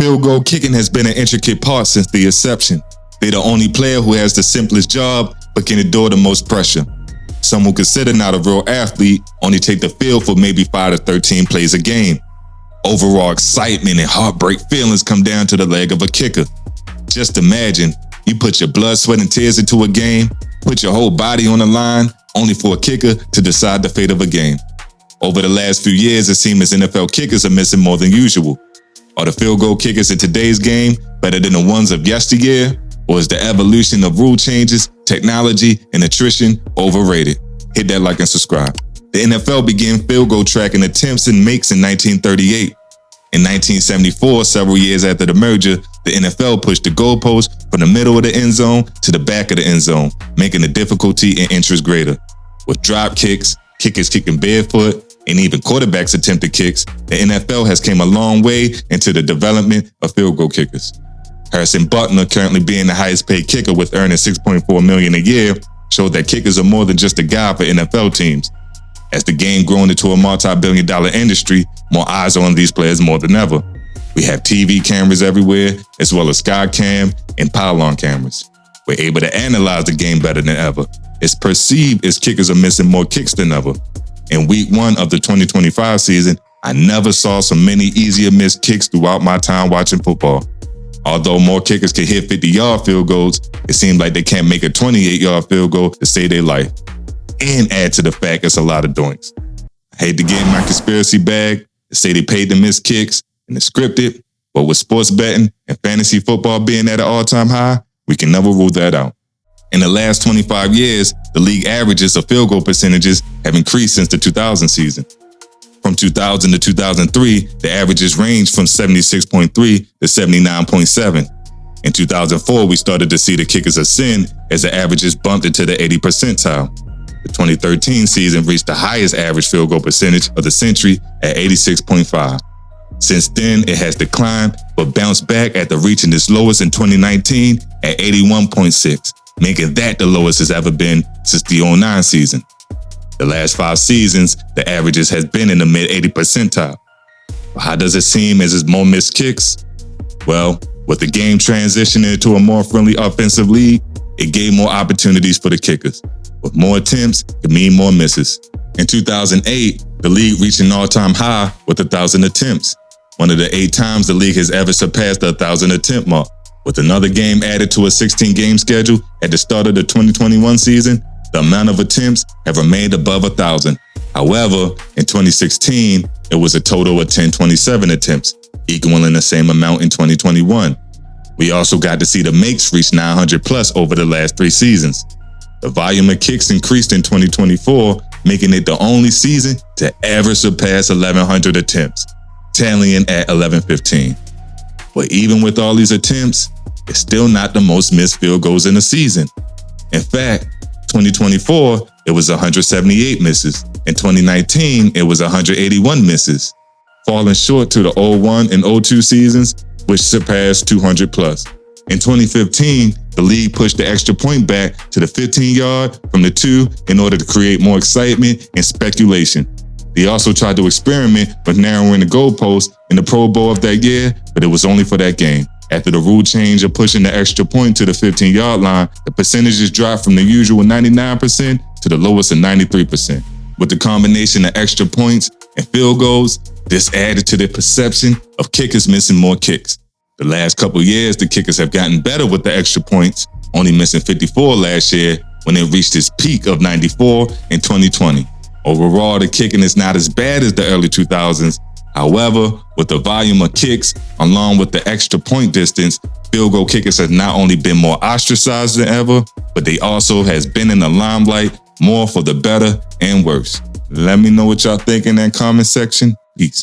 Field goal kicking has been an intricate part since the inception. They're the only player who has the simplest job but can endure the most pressure. Some who consider not a real athlete only take the field for maybe 5 to 13 plays a game. Overall excitement and heartbreak feelings come down to the leg of a kicker. Just imagine, you put your blood, sweat, and tears into a game, put your whole body on the line, only for a kicker to decide the fate of a game. Over the last few years, it seems as NFL kickers are missing more than usual. Are the field goal kickers in today's game better than the ones of yesteryear? Or is the evolution of rule changes, technology, and attrition overrated? Hit that like and subscribe. The NFL began field goal tracking attempts and makes in 1938. In 1974, several years after the merger, the NFL pushed the goalpost from the middle of the end zone to the back of the end zone, making the difficulty and interest greater. With drop kicks, kickers kicking barefoot, and even quarterbacks attempted kicks, the NFL has come a long way into the development of field goal kickers. Harrison Butler, currently being the highest paid kicker with earning $6.4 million a year, showed that kickers are more than just a guy for NFL teams. As the game grown into a multi-billion-dollar industry, more eyes are on these players more than ever. We have TV cameras everywhere, as well as Skycam and pylon cameras. We're able to analyze the game better than ever. It's perceived as kickers are missing more kicks than ever. In week 1 of the 2025 season, I never saw so many easier missed kicks throughout my time watching football. Although more kickers can hit 50-yard field goals, it seems like they can't make a 28-yard field goal to save their life. And add to the fact it's a lot of doinks. I hate to get in my conspiracy bag and say they paid to miss kicks and it's scripted, but with sports betting and fantasy football being at an all-time high, we can never rule that out. In the last 25 years, the league averages of field goal percentages have increased since the 2000 season. From 2000 to 2003, the averages ranged from 76.3 to 79.7. In 2004, we started to see the kickers ascend as the averages bumped into the 80 percentile. The 2013 season reached the highest average field goal percentage of the century at 86.5. Since then, it has declined, but bounced back after reaching its lowest in 2019 at 81.6. Making that the lowest it's ever been since the 2009 season. The last 5 seasons, the averages has been in the mid-80 percentile. But how does it seem as it's more missed kicks? Well, with the game transitioning into a more friendly offensive league, it gave more opportunities for the kickers. With more attempts, it mean more misses. In 2008, the league reached an all-time high with 1,000 attempts. One of the 8 times the league has ever surpassed the 1,000 attempt mark. With another game added to a 16-game schedule at the start of the 2021 season, the amount of attempts have remained above 1,000. However, in 2016, it was a total of 1,027 attempts, equaling the same amount in 2021. We also got to see the makes reach 900 plus over the last 3 seasons. The volume of kicks increased in 2024, making it the only season to ever surpass 1,100 attempts, tallying at 1,115. But even with all these attempts, it's still not the most missed field goals in a season. In fact, 2024, it was 178 misses. In 2019, it was 181 misses, falling short to the 01 and 02 seasons, which surpassed 200 plus. In 2015, the league pushed the extra point back to the 15-yard from the 2 in order to create more excitement and speculation. They also tried to experiment with narrowing the goalpost in the Pro Bowl of that year, but it was only for that game. After the rule change of pushing the extra point to the 15-yard line, the percentages dropped from the usual 99% to the lowest of 93%. With the combination of extra points and field goals, this added to the perception of kickers missing more kicks. The last couple years, the kickers have gotten better with the extra points, only missing 54 last year when it reached its peak of 94 in 2020. Overall, the kicking is not as bad as the early 2000s. However, with the volume of kicks, along with the extra point distance, field goal kickers have not only been more ostracized than ever, but they also has been in the limelight more for the better and worse. Let me know what y'all think in that comment section. Peace.